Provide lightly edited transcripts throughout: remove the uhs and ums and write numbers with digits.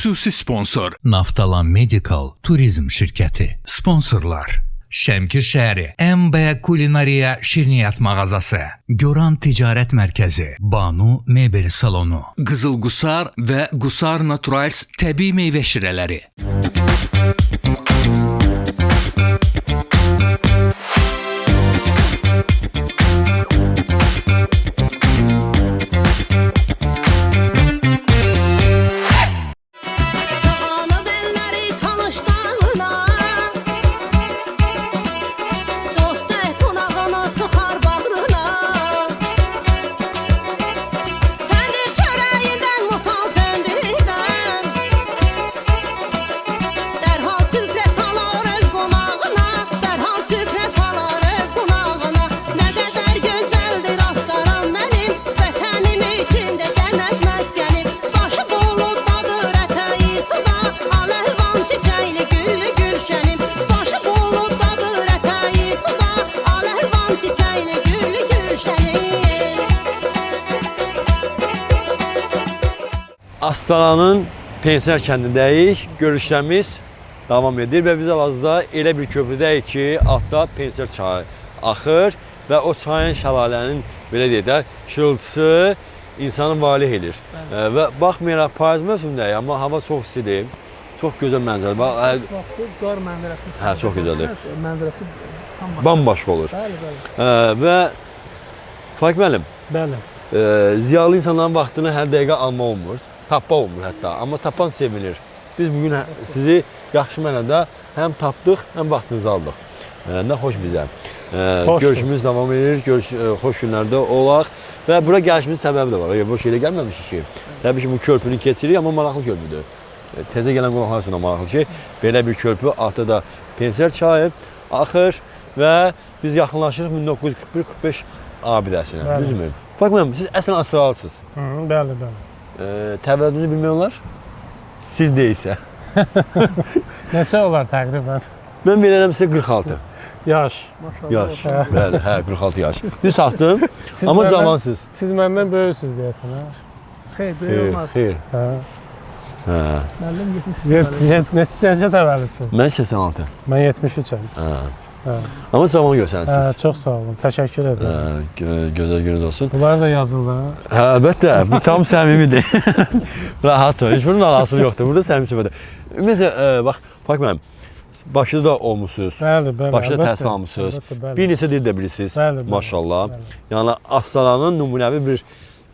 Xüsusi sponsor Naftalan Medical Turizm şirkəti. Sponsorlar Şəmkir şəhəri MB Kulinariya Şirniyyat mağazası, Göran Ticarət Mərkəzi, Banu Mebel Salonu, Qızıl Qusar və Qusar Naturals təbii meyvə şirələri. Astalanın Penser kəndindəyik, görüşlərimiz davam edir və biz hal-hazırda elə bir köprüdəyik ki, altda Penser çayı axır və o çayın şəlalənin, belə deyək də, şırıltısı insanı valih edir. Və baxmayaraq payız mövsümdəyik, amma hava çox istidir, çox gözəl mənzərə. Bax, bu qar mənzərəsi. Hə, çox gözəldir. Mənzərəsi tam bambaşqa olur. Bəli. Və Faik müəllim, Bəli. ziyalı insanların vaxtını hər dəqiqə alma olmur. Tappa olmur hətta, amma tapan sevinir. Biz bugün sizi yaxşı mənada həm tapdıq, həm vaxtınızı aldıq. Nə xoş bizə. Görüşümüz davam edir, xoş günlərdə olaq. Və bura gəlişimizin səbəbi də var. Boş yerə gəlməmişik ki. Təbii ki, bu körpünü keçirik, amma maraqlı körpüdür. Təzə gələn qonaqlar üçün maraqlı ki, belə bir körpü, altı da Penser çayı axır və biz yaxınlaşırıq 1941-45 abidəsinə. Düzdürmü? Faik müəllim, siz əslən Astralısınız. Bəli, bəli. Təvəllüdünüzü bilmək olar? Sil deyilsə. Neçə olar təqribən? Mən verərəm sizə 46. Yaş. Yaş. Bəli, hə, 46 yaş. Düz saxdım, amma cavansınız. Siz məndən böyüksünüz deyəsən, hə? Xeyr, böyük olmaz. Xeyr. Hə. Müəllim 73. Neçə təvəllüdsünüz? Mən 86. Mən 73-əm. Hə. Amma cavan görsənsiniz. Çox sağ olun, təşəkkür edirəm. Gözəl gününüz olsun. Bunlar da yazıldı. Hə, əlbəttə, bu tam səmimidir. Rahat ol, heç bunun alası yoxdur. Burada səmimi söhbətdir. Ümumiyyətlə, bax, Faik müəllim, Bakıda da olmusunuz. Bəli, bəli. Bakıda təhsil almışsınız. Bir neçə dil də bilirsiniz. Bəli, bəli. Maşallah. Yəni Astalanın nümunəvi bir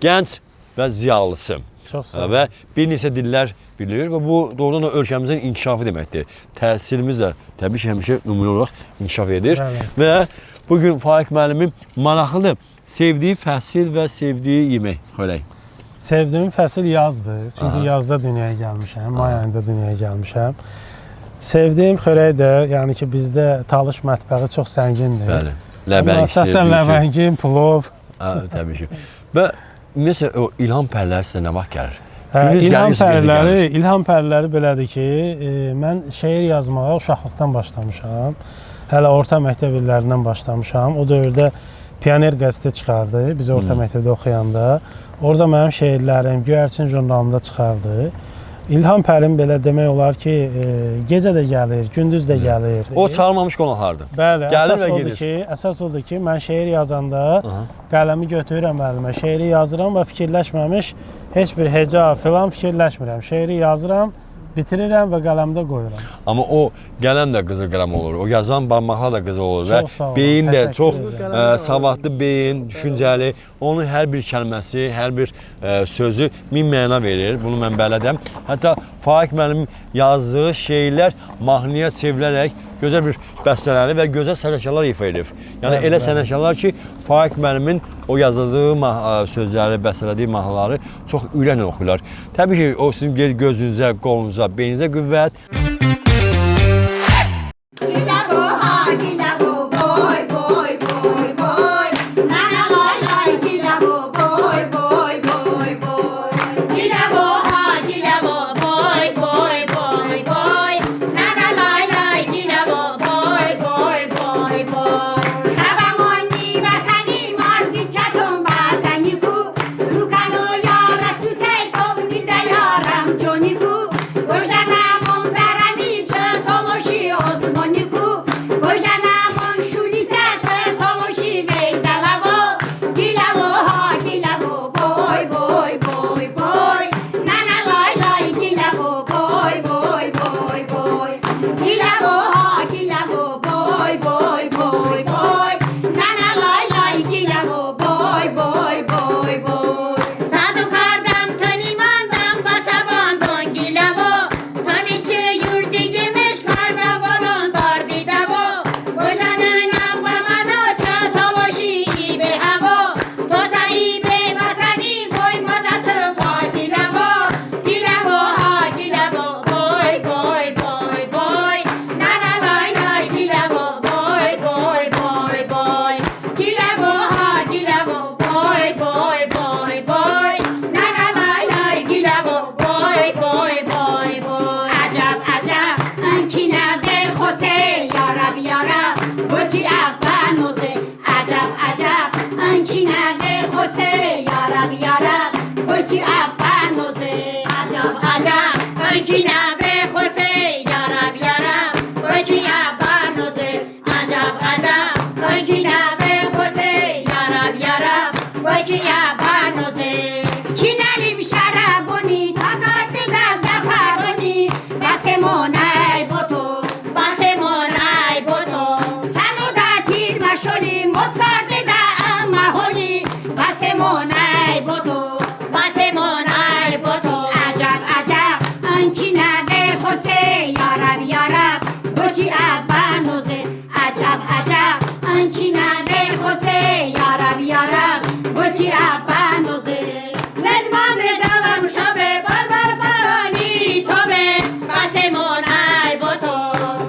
gənc və ziyalısı. Çox sağ olun. Və bir neçə dillər bilir və bu doğrudan da ölkəmizin inkişafı deməkdir. Təhsilimiz də təbii ki, həmişə nümunə olaraq inkişaf edir. Bəli. Və bugün Faik müəllimin maraqlıdır. Sevdiyi fəsil və sevdiyi yemək xörək. Sevdiyim fəsil yazdır. Çünki yazda dünyaya gəlmişəm, may ayında dünyaya gəlmişəm. Sevdiyim xörək də, yəni ki, bizdə Talış mətbəxi çox zəngindir. Bəli. Ləvəng, əsasən ləvəngin, plov. Təbii ki. Və ümumiyyətlə o ilham pərləri sizə nə vaxt gəlir? İlham pərləri belədir ki, mən şeir yazmağa uşaqlıqdan başlamışam. Hələ orta məktəb illərindən başlamışam. O dövrdə Pioner qəzeti çıxardı, biz orta məktəbdə oxuyanda. Orada mənim şeirlərim Göyərçin jurnalında çıxardı. İlham pərim belə demək olar ki, gecə də gəlir, gündüz də gəlir. O çağırmamış qonaqlardır. Bəli, gəlir və gedir. Əsas odur ki, mən şeir yazanda qələmi götürürəm əlimə, şeiri yazıram və fikirləşməmiş heç bir heca filan fikirləşmirəm. Şeiri yazıram, bitirirəm və qələmdə qoyuram. Amma o gələn də qızıl qələm olur, o yazan barmaqlar da qızıl olur və Çox sağ olun, beyin də çox təşəkkür savadlı beyin, düşüncəli, onun hər bir kəlməsi, hər bir sözü min məna verir, bunu mən bələdəm. Hətta Faik müəllimin yazdığı şeirlər mahnıya çevrilərək gözəl bir bəstələri və gözəl sənətkarlar ifa edir. Yəni elə sənətkarlar ki, Faik müəllimin o yazdığı sözləri, bəstələdiyi mahnıları çox ürəklə oxuyurlar. Təbii ki, o sizin gözünüzə, qolunuza, beyninizə qüvvət. Ankina ve Jose yarab yarab Koçiya banuze acab acab Ankina ve Jose yarab yarab Koçiya banuze Kinalim şarabuni takardı da zafaruni Basemonay boto Basemonay boto Sanu da tirmaşoni motkardı da amaholi Basemonay boto Basemonay boto Acab acab Ankina ve Jose yarab yarab Koçi abanoze Acab acab Ankina ve Jose yarab yarab Koçi abanoze Mezman dalam şabe barbar parani tobe Basemonay boto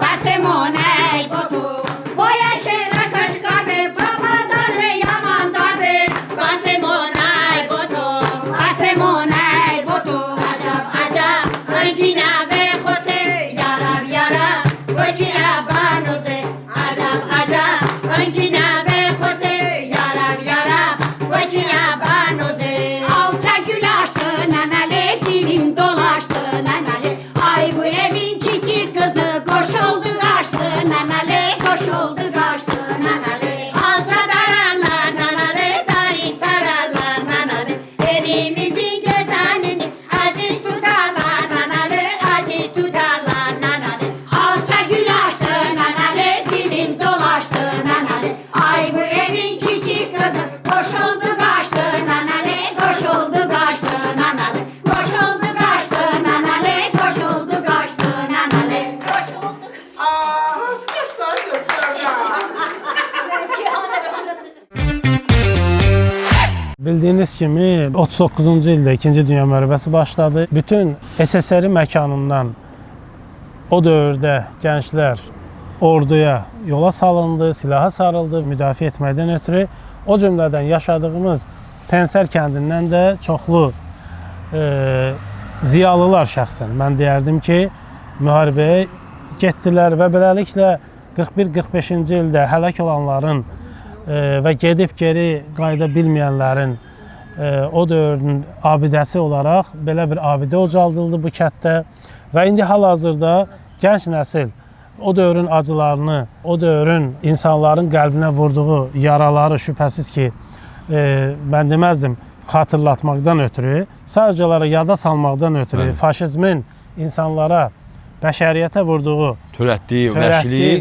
Basemonay boto Boya şera kaşkarde Babadarde yaman darde Basemonay boto Basemonay boto Acab acab Ankina ve Jose yarab yarab Koçi abanoze Acab acab Ankina ve Jose yarab yarab Koçi abanoze Alça gül açtı nanale dilim dolaştı nanale Ay bu evin küçük kızı koş oldu kaçtı nanale Koş oldu kaçtı nanale Alça dararlar nanale tarin sararlar nanale Elimizin güzelini aziz tutarlar nanale Aziz tutarlar nanale Alça gül açtı nanale dilim dolaştı nanale Ay bu evin küçük kızı koş oldu kaçtı nanale Koş oldu kaçtı nanale Koş oldu kaçtı nanale Koş oldu kaçtı nanale Koş oldu Bildiyiniz kimi 39-cu ildə 2-ci Dünya müharibəsi başladı. Bütün SSR məkanından o dövrdə gənclər orduya yola salındı, silaha sarıldı, müdafiə etməkdən ötürü. O cümlədən yaşadığımız Pensər kəndindən də çoxlu ziyalılar şəxsən mən deyərdim ki, müharibəyə getdilər və beləliklə 41-45-ci ildə həlak olanların və gedib geri qayıda bilməyənlərin o dövrün abidəsi olaraq belə bir abidə ucaldıldı bu kənddə və indi hal-hazırda gənc nəsil o dövrün acılarını, o dövrün insanların qəlbinə vurduğu yaraları şübhəsiz ki, mən deməzdim xatırlatmaqdan ötürü, sadəcə olaraq yada salmaqdan ötürü faşizmin insanlara, bəşəriyyətə vurduğu Törətdiyi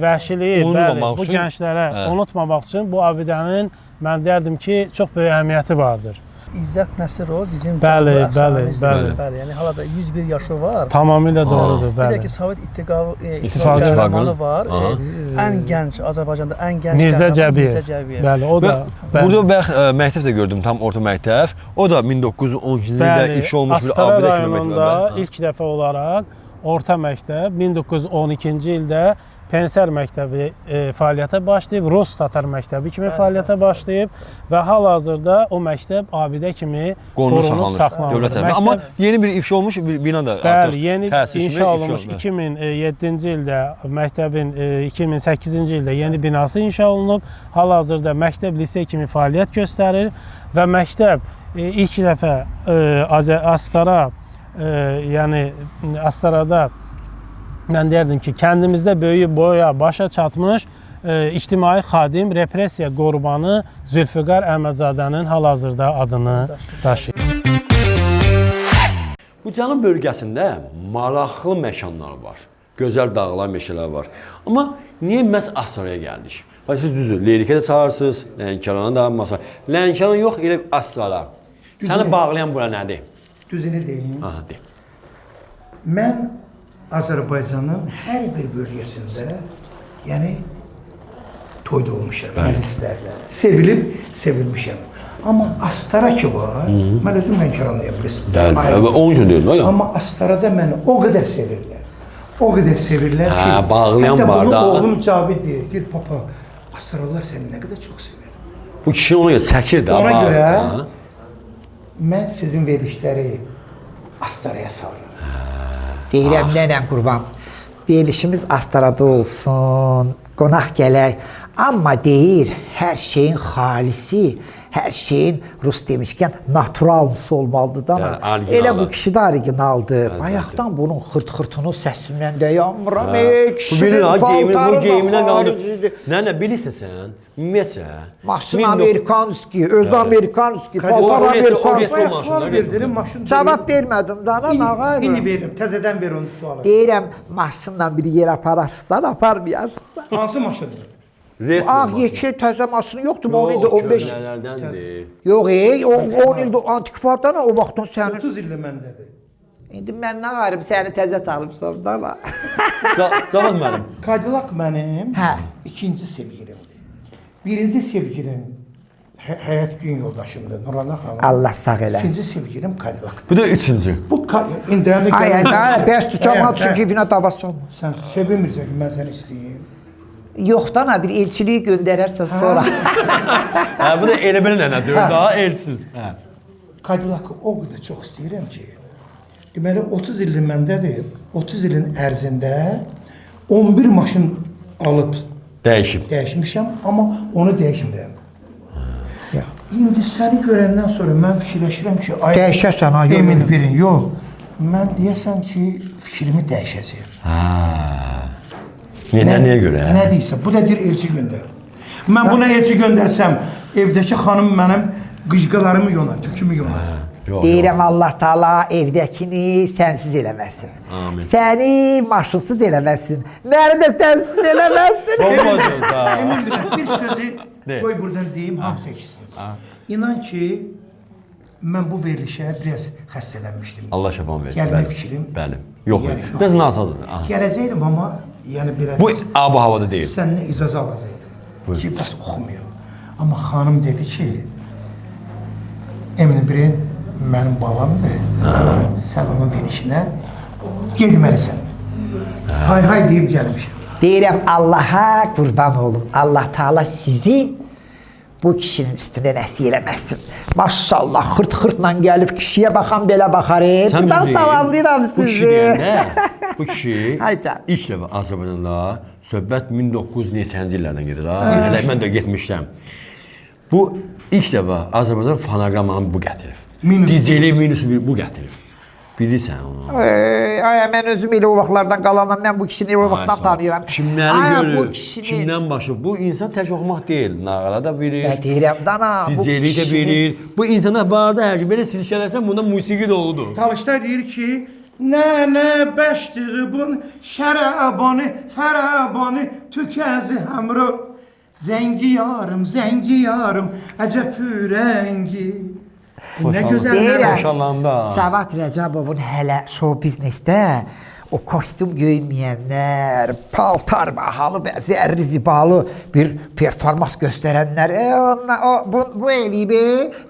vəhşiliyi bu gənclərə unutmamaq üçün bu abidənin mən deyərdim ki, çox böyük əhəmiyyəti vardır. İzzət Nəsirov bizim Bəli. Yəni hala da 101 yaşı var. Tamamilə doğrudur, Bir də bəli. ki, Sovet İttifaqı qəhrəmanı var. Ən gənc Azərbaycanda ən gənc Mirzə qəhrəman Cəbiyev. Bəli, o da. Burada bax məktəb də gördüm, tam orta məktəb. O da 1912-ci ildə iş olmuş bir Astara abidə rayonunda kilometrdə. ilk dəfə olaraq orta məktəb 1912-ci ildə Pensər məktəbi fəaliyyətə başlayıb, Rus Tatar məktəbi kimi fəaliyyətə başlayıb və hal-hazırda o məktəb abidə kimi qorunub saxlanılır. Amma yeni bir ifşa olmuş bir bina da Bəli, yeni inşa olunmuş 2007-ci ildə məktəbin 2008-ci ildə yeni binası inşa olunub. Hal-hazırda məktəb lisey kimi fəaliyyət göstərir və məktəb ilk dəfə Astara, yəni Astarada mən deyərdim ki, kəndimizdə böyük boya başa çatmış ictimai xadim, repressiya qurbanı Zülfüqar Əhmədzadənin hal-hazırda adını daşıyır. Bu cənub bölgəsində maraqlı məkanlar var. Gözəl dağlar, meşələr var. Amma niyə məhz Astaraya gəldik? Siz düzdür, Leyrikə də çağırsınız, Lənkərana da, Masar. Lənkərana yox, elə Astara. Səni bağlayan bura nədir? Düzünü deyim. Aha, de. Mən Azərbaycanın hər bir bölgəsində, yəni toyda olmuşam, məclislərlə. Sevilib, sevilmişəm. Amma Astara ki var, mən özüm Lənkəranlıyam, bilirsin. Onun üçün deyirdim, ya. Amma Astarada məni o qədər sevirlər. O qədər sevirlər ki, bağlayan hətta var da. bunu oğlum Cavid deyir, papa, Astaralılar səni nə qədər çox sevir. Bu kişi ona görə çəkir də. Ona görə mən sizin verilişləri Astaraya salıram. Deyirəm, nənəm qurban, verilişimiz Astarada olsun, qonaq gələk. Amma deyir, hər şeyin xalisi, Hər şeyin Rus demişkən naturallısı olmalıdır da. Yəni, orijinalı. Elə bu kişi də originaldır. Bayaqdan bunun xırt-xırtının səsindən də yanmıram. Bu Kişinin bilir ha, paltarı geyiminə da qaldı. xaricidir. Nə bilirsən sən? Ümumiyyətcə. Maşın Amerikanski, özü Amerikanski, paltar o Amerikanski. retro Sual maşınlar. verdirim, maşın. Cavab vermədim da, nə İndi ağaydı. veririm, təzədən ver onu sualı. Deyirəm, maşınla bir yer apararsan, aparmayarsan. Hansı maşındır? Retro Ağ maşın. yekil təzə maşını yoxdur, 10 ildir, 15. Köhnələrdəndir. Yox, 10 ildir antikvardan o vaxtdan sənin. 30 ildir məndədir. İndi mən nə qarım səni təzə tanımışam da. Cavab mənim. Cadillac mənim Hə. ikinci sevgilimdir. Birinci sevgilim həyat gün yoldaşımdır, Nurana xanım. Allah sağ İkinci eləsin. sevgilim Cadillac. Bu da üçüncü. Bu indiyəndə Ay, bəs tuçamam Hə, çünki evinə davası olmaz. Sən sevinmirsən ki, mən səni istəyim. Yoxdan ha bir elçiliyi göndərərsən sonra. Hə, bu da elə belə nənədir, daha elsiz. Hə. Cadillac-ı o qədər çox istəyirəm ki, deməli 30 ildir məndədir. 30 ilin ərzində 11 maşın alıb dəyişmişəm, amma onu dəyişmirəm. Ya, indi səni görəndən sonra mən fikirləşirəm ki, ay Dəyişəsən ha, yox. Emil birin, yox. Mən deyəsən ki, fikrimi dəyişəcəyəm. Nəyə görə? Nə deyirsən? Bu da deyir elçi göndər. Mən buna elçi göndərsəm, evdəki xanım mənim qıcqalarımı yonar, tükümü yonar. Deyirəm Allah Taala evdəkini sənsiz eləməsin. Amin. Səni maşınsız eləməsin. Məni də sənsiz eləməsin. Olmaz da. Emin bilirəm, bir sözü De. qoy buradan deyim, hamısı eşitsin. İnan ki, mən bu verilişə biraz xəstələnmişdim. Allah şəfan versin. Gəlmə bəli. fikrim. Bəli. Yox. Yəni, yox. Biraz nasadır. Aha. Gələcəkdim, amma yəni belə Bu ab havada deyil. səndən icazə alacaqdım ki, bəs oxumayım. Amma xanım dedi ki, Emil Birin mənim balamdır, sən onun verilişinə getməlisən. Hay deyib gəlmişəm. Deyirəm Allaha qurban olum. Allah Taala sizi bu kişinin üstünə nəsib eləməsin. Maşallah xırt-xırtla gəlib kişiyə baxan belə baxar. Buradan salamlayıram Bu kişi sizi. deyəndə, bu kişi Hay can. ilk dəfə Azərbaycanda söhbət 1900 neçənci illərdən gedir ha. Hələ mən də getmişəm. Bu ilk dəfə Azərbaycan fonoqramanı bu gətirib. DJ-lik minusu bu gətirib. Bilirsən onu. Ay, mən özüm elə o vaxtlardan qalanam. Mən bu kişini o vaxtdan tanıyıram. Kimləri görür, bu kişinin... kimdən başı. Bu insan tək oxumaq deyil, nağıla da bilir. Mən deyirəm dana, bu DJ-lik də bilir. Bu insana barda hər şey belə silkələrsən bunda musiqi də oldu. Talışda deyir ki, nənə bəşdiğibun şərəbanı, fərəbanı tükəzi həmrə. Zəngi yarım, əcəb pürəngi. Nə gözəl, nə Deyirəm, Xoşalanda. Cavad Rəcəbovun hələ show biznesdə o kostyum göyməyənlər, paltar bahalı, zərri zibalı bir performans göstərənlər, bu eləyib,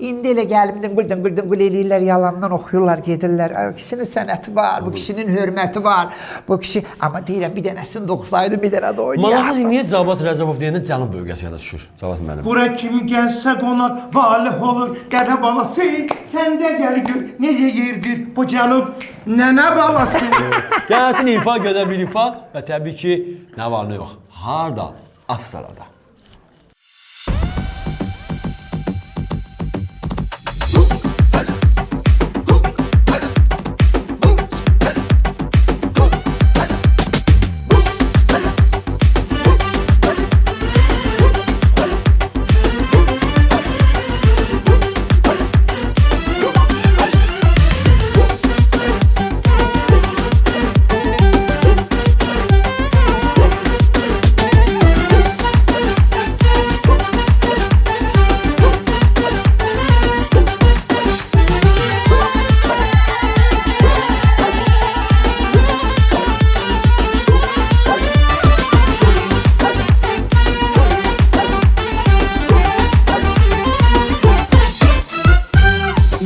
indi elə gəlmdən qıldım eləyirlər, yalandan oxuyurlar, gedirlər. Kişinin sənəti var, bu kişinin hörməti var, bu kişi, amma deyirəm, bir dənəsini doğsaydı, bir dənə də oynayardı. Malazır, niyə Cavad Rəcəbov deyəndə Cənub bölgəsi yada düşür? Cavad müəllim. Bura kim gəlsə qonaq, valih olur, qədə balası, sən də gəl gör, necə yerdir bu cənub, nənə balası. Gəlsin ifa, gödə bir ifa və təbii ki, nə var nə yox. Harda? Astarada.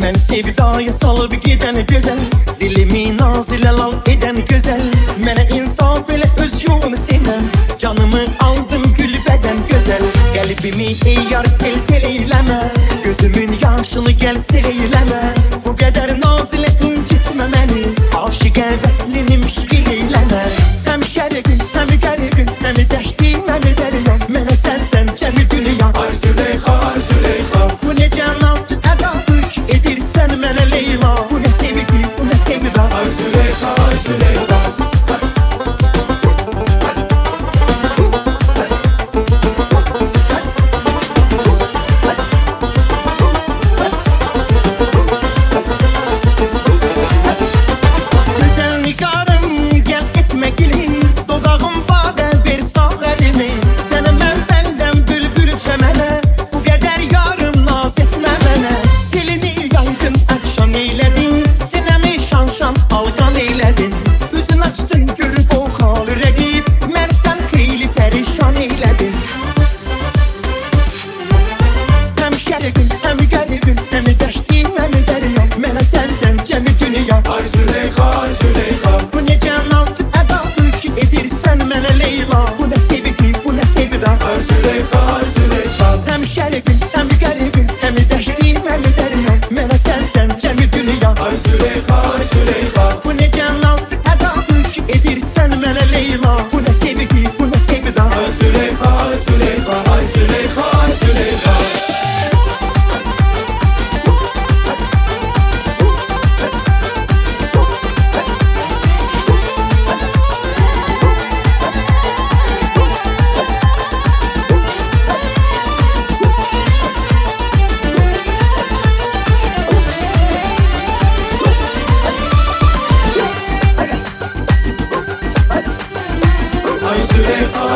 Mən sevdaya salıb gedən gözəl, dilimi naz ilə lal edən gözəl. Mənə insaf elə öz yolunu sevəm, canımı aldın gül bədən gözəl. Qəlbimi eyyar tel eyləmə, gözümün yaşını gəl sel eyləmə. Bu qədər naz ilə incitmə məni, aşiqə vəslini müşqil eyləmə. Həm şərqin, həm qərqin, həm dəştin, həm dəryan, mənə sənsən cəmi dünya. Ay Züleyxa, bu necə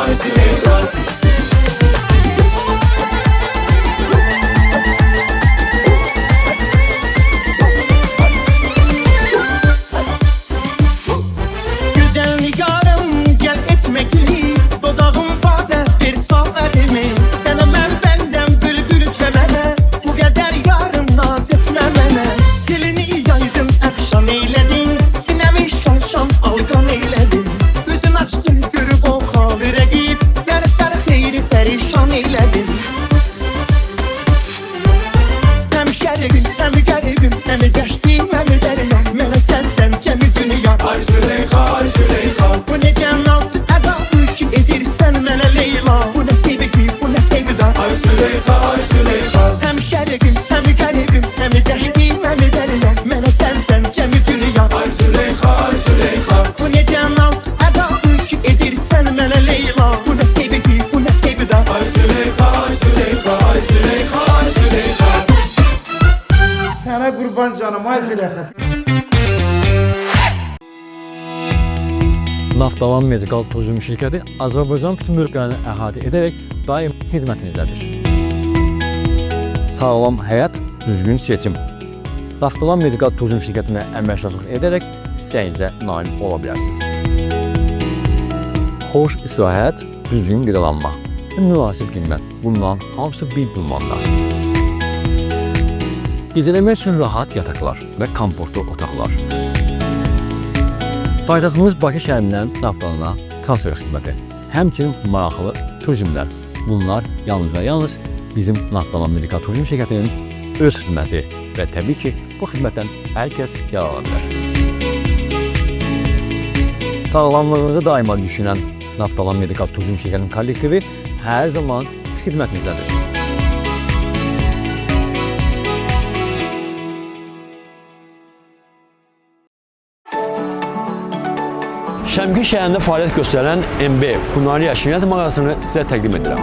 ay Züleyxa. Güzel nigarım gel etmekli, dodağım badə bir sağ əlimi. Sənə mən bəndəm bülbül çəmənə, bu qədər yarım naz etmə mənə. Dilini yaydım əfşan eylədin, sinəmi şan alqan eylədin. Üzüm açdım görüb o xalı rəqib, yarıslar xeyri pərişan eylədin. Həm şəribim, həm qəribim, həm qəşbim, həm dərinəm. Mənə sənsən kəmi dünya. Ay Züleyxa, ay Züleyxa. Bu necə nazlı ədalı ki edirsən mənə Leyla. Bu nə sevgi, bu nə sevda. Ay Züleyxa, ay Züleyxa. Həm şəribim, həm qəribim, həm qəşbim, həm dərinəm. Mənə sənsən kəmi dünya. Ay Züleyxa, ay Züleyxa. Bu necə nazlı ədalı ki edirsən mənə Leyla. Bu nə sevgi, bu nə sevda. Ay Züleyxa, ay Züleyxa, ay Züleyxa, ay Züleyxa. Sənə qurban canım, ay Züleyxa. Naftalan Medical Turizm şirkəti Azərbaycan bütün bölgələrini əhatə edərək daim xidmətinizdədir. Sağlam həyat, düzgün seçim. Naftalan Medical Turizm şirkətinə əməkdaşlıq edərək istəyinizə nail ola bilərsiniz. Xoş istirahət, düzgün qidalanma, münasib qiymət. Bundan hamısı bir bulmanda. Gecələmək üçün rahat yataqlar və komfortlu otaqlar. Paytaxtımız Bakı şəhərindən Naftalana transfer xidməti. Həmçinin maraqlı turizmlər. Bunlar yalnız və yalnız bizim Naftalan Medical Turizm şirkətinin öz xidməti və təbii ki, bu xidmətdən hər kəs yararlana bilər. Sağlamlığınızı daima düşünən Naftalan Medical Turizm şirkətinin kollektivi hər zaman xidmətinizdədir. Şəmkir şəhərində fəaliyyət göstərən MB Kunariya Şirniyyat mağazasını sizə təqdim edirəm.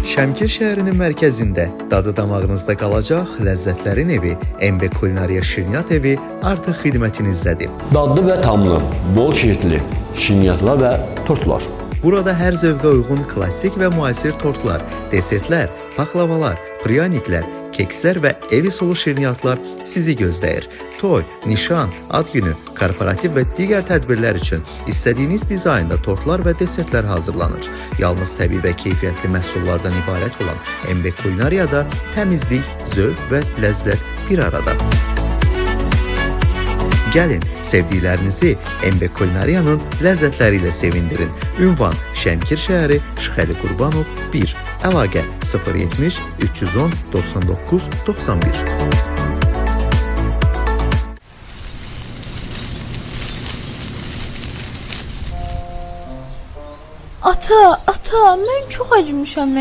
Şəmkir şəhərinin mərkəzində dadı damağınızda qalacaq ləzzətlərin evi MB Kulinariya Şirniyyat evi artıq xidmətinizdədir. Dadlı və tamlı, bol çeşidli şirniyyatlar və tortlar. Burada hər zövqə uyğun klassik və müasir tortlar, desertlər, paxlavalar, pryaniklər, kekslər və ev üsulu şirniyyatlar sizi gözləyir. Toy, nişan, ad günü, korporativ və digər tədbirlər üçün istədiyiniz dizaynda tortlar və desertlər hazırlanır. Yalnız təbii və keyfiyyətli məhsullardan ibarət olan MB Kulinariyada təmizlik, zövq və ləzzət bir arada. Gəlin, sevdiklərinizi MB Kulinariyanın ləzzətləri ilə sevindirin. Ünvan Şəmkir şəhəri, Şıxəli Qurbanov 1. Əlaqə 070 310 99 91. Ata, mən çox acımışam.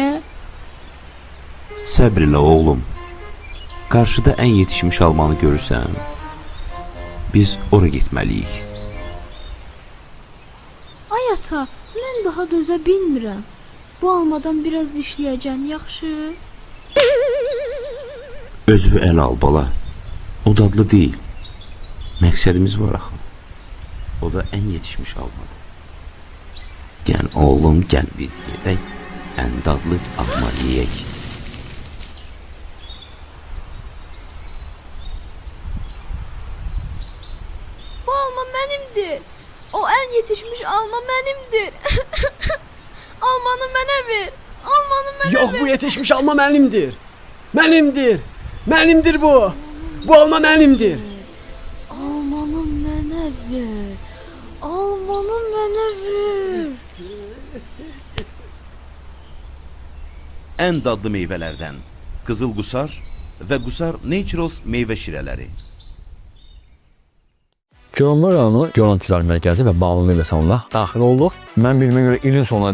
Səbr elə oğlum. Qarşıda ən yetişmiş almanı görürsən. Biz ora getməliyik. Ay ata, mən daha dözə bilmirəm. Bu almadan biraz dişləyəcəm, yaxşı? Özünü əl al bala. O dadlı deyil. Məqsədimiz var axı. O da ən yetişmiş almadır. Gəl oğlum, gəl biz gedək. Ən dadlı alma yeyək. Bu alma mənimdir. O ən yetişmiş alma mənimdir. Almanı mənə ver. Almanı mənə ver. Yox, bu yetişmiş alma mənimdir. Mənimdir. Mənimdir bu. Bu alma mənimdir. Almanı mənə ver. Almanı mənə ver. Ən dadlı meyvələrdən Qızıl Qusar və Qusar Naturals meyvə şirələri. Göranlar rayonu Göran Ticarət Mərkəzi və bağlı meyvə salonuna daxil olduq. Mən bilmə görə ilin sonuna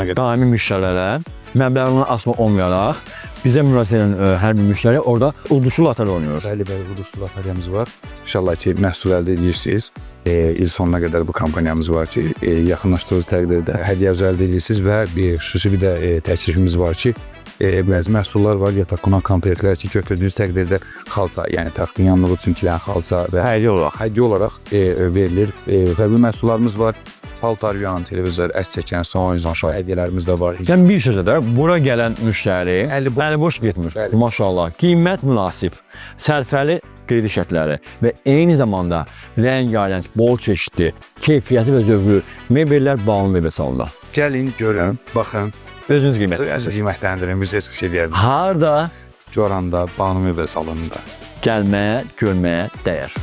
qədər daimi müştərilərə məbləğini asma olmayaraq bizə müraciət edən hər bir müştəri orada uduşlu loteriya oynuyor. Bəli, uduşlu loteriyamız var. İnşallah ki, məhsul əldə edirsiniz. İl sonuna qədər bu kampaniyamız var ki, yaxınlaşdığınız təqdirdə hədiyyə əldə edirsiniz və xüsusi bir də təklifimiz var ki, bəzi məhsullar var, yataq qonaq komplektlər ki, götürdüyünüz təqdirdə xalça, yəni taxtın yanlığı üçün kilən xalça və hədiyyə olaraq verilir. Fərqli məhsullarımız var. paltar yuyan, televizor, ət çəkən, son oyuncan şah hədiyyələrimiz də var. Yəni bir sözlə də bura gələn müştəri əli boş getmir. Maşallah, qiymət münasib, sərfəli kredi şərtləri və eyni zamanda rəngarəng, bol çeşidli, keyfiyyəti və zövqlü mebellər Banu Mebel salonunda. Gəlin, görün, baxın. Özünüz qiymətləndirirsiniz. Siz qiymətləndirin, biz heç bir şey deyərik. Harda? Goranda, Banu Mebel salonunda. Gəlməyə, görməyə dəyər.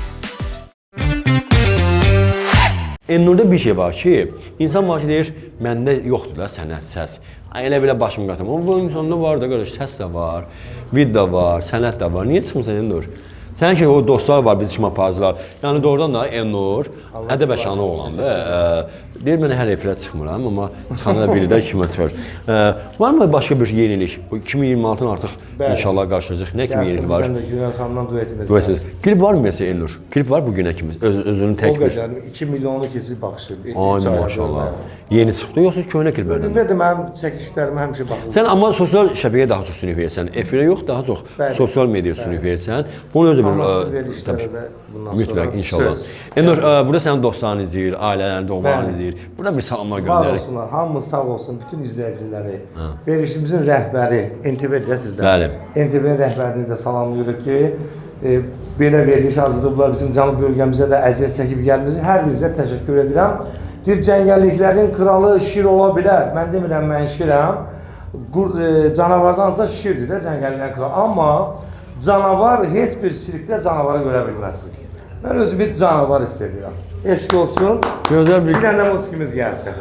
Elnurda bir şey var ki, insan var ki deyir, məndə yoxdur da sənət, səs. Elə belə başım qatım. Amma bu insanda var da qardaş, səs də var, vid də var, sənət də var. Niyə çıxmırsan Elnur? Sənin ki, o dostlar var, bizi kimi aparıcılar. Yəni doğrudan da Elnur ədəb əşanı oğlandı. Deyir, mən hər efirə çıxmıram, amma çıxanda biri də kimə çıxır. Varmı başqa bir yenilik? 2026-ın artıq inşallah qarşılayacaq. Nə kimi yenilik var? Gəlsin, Günel xanımdan duetimiz var. Klip var mı mesela Elnur? Klip var bu günə kimi? Özünün tək bir. O qədər, 2 milyonu keçib baxışır. Ay maşallah. Yeni çıxdı yoxsa köhnə kliplərdən? Bilmədim, mənim çəkilişlərimə həmişə baxılır. Sən amma sosial şəbəkəyə daha çox sünük verirsən. Efirə yox, daha çox sosial mediaya sünük verirsən. Bunun özü mütləq inşallah. Elnur, burada sənin dostların izləyir, ailələrin doğmalarını izləyir. Burada bir salamlar göndərir. Var olsunlar, hamımız sağ olsun, bütün izləyiciləri. Verilişimizin rəhbəri NTV-də sizdən. NTV rəhbərini də salamlayırıq ki, belə veriliş hazırlayıblar bizim canlı bölgəmizə də əziyyət çəkib gəlmemizi. Hər birinizə təşəkkür edirəm. Deyir, cəngəlliklərin kralı şir ola bilər. Mən demirəm, mən şirəm. Canavardansa şirdir də cəngəlliklərin kralı. Amma canavar heç bir sirkdə canavara görə bilməzsiniz. Mən özüm bir canavar hiss edirəm. Eşq olsun. Gözəl bir dənə musikimiz gəlsin.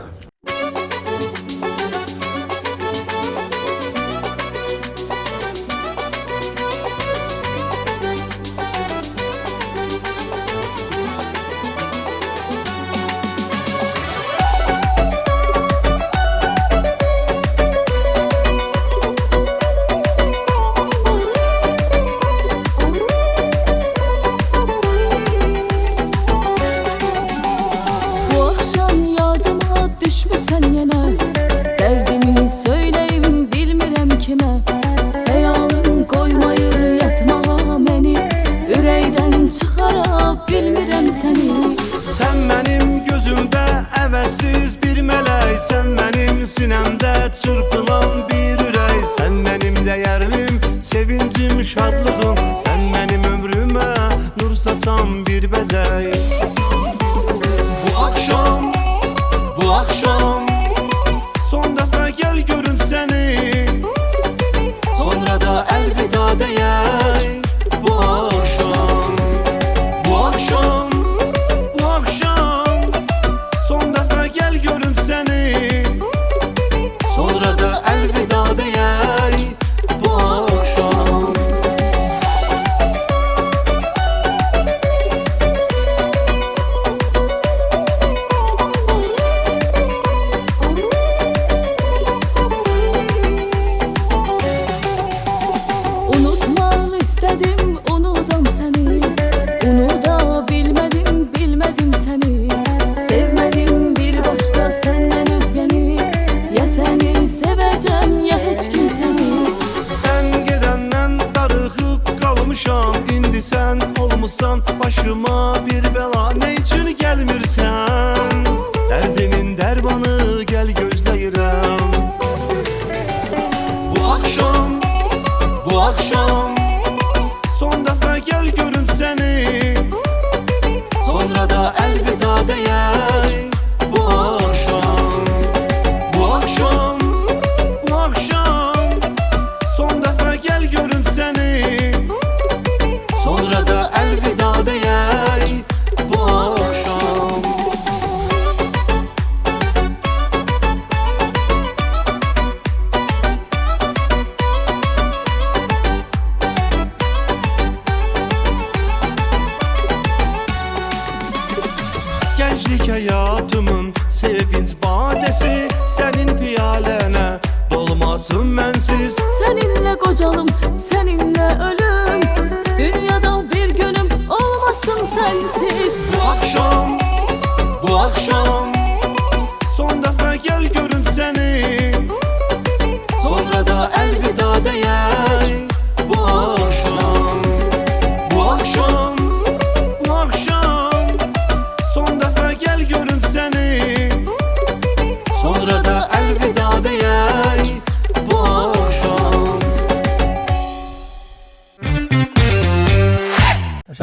Son dəfə gəl görüm səni.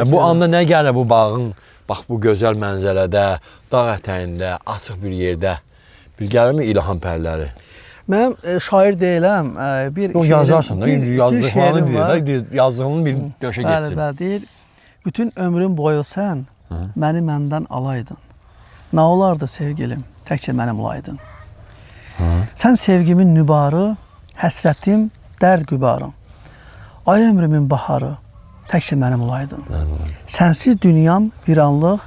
Bu anda nə gəlir bu bağın, bax bu gözəl mənzərədə, dağ ətəyində, açıq bir yerdə bir gəlirmi ilham pərləri? Mən şair deyiləm. Bir Yox, yazarsan da, yazdığını var. deyir, yazdığını bir döşə geçsin. Bəli, deyir. Bütün ömrüm boyu sən məni məndən alaydın. Nə olardı sevgilim, təkcə mənim olaydın. Sən sevgimin nübarı, həsrətim, dərd gübarım. Ay ömrümün baharı, təkcə mənim olaydın. Sənsiz dünyam viranlıq,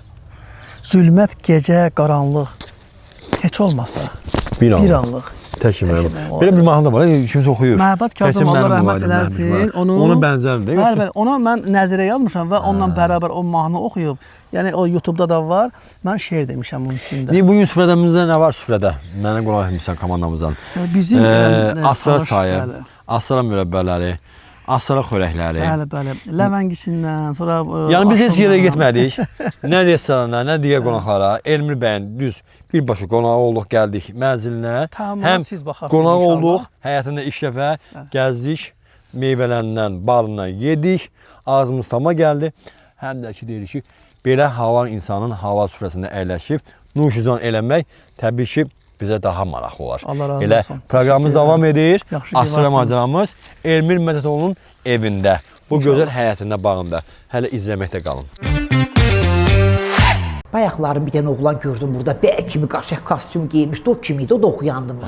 zülmət gecə, qaranlıq. Heç olmasa bir anlıq. Təkcə mənim. Belə bir mahnı da var, kimsə oxuyur. Məhəbbət Kazım Allah rəhmət eləsin. Onun bənzəridir. Bəli, ona mən nəzərə yazmışam və onunla bərabər o mahnı oxuyub. Yəni o YouTube-da da var. Mən şeir demişəm bunun üstündə. Bugün süfrədəmizdə nə var süfrədə? Mənə qulaq etmişsən komandamızdan. Bizim Asra çayı, asra mürəbbələri, asra xörəkləri. Bəli. Ləvəngisindən sonra yəni biz heç yerə getmədik. Nə restorana, nə digər qonaqlara. Elmir bəyin düz birbaşa qonaq olduq, gəldik mənzilinə. Həm qonaq olduq, həyatında ilk dəfə gəzdik, meyvələrindən, barından yedik, ağzımız tama gəldi. Həm də ki, deyirik ki, belə halal insanın halal süfrəsində əyləşib, nuşuzan eləmək təbii ki, bizə daha maraqlı olar. Elə proqramımız davam edir. Asra macəramız Elmir Mədətoğlu'nun evində, bu gözəl həyatında, bağında. Hələ izləməkdə qalın. Bayaqların bir dənə oğlan gördüm burada, bəy kimi qaşıq kostyum giymişdi, o kim idi, o da oxuyandı mı?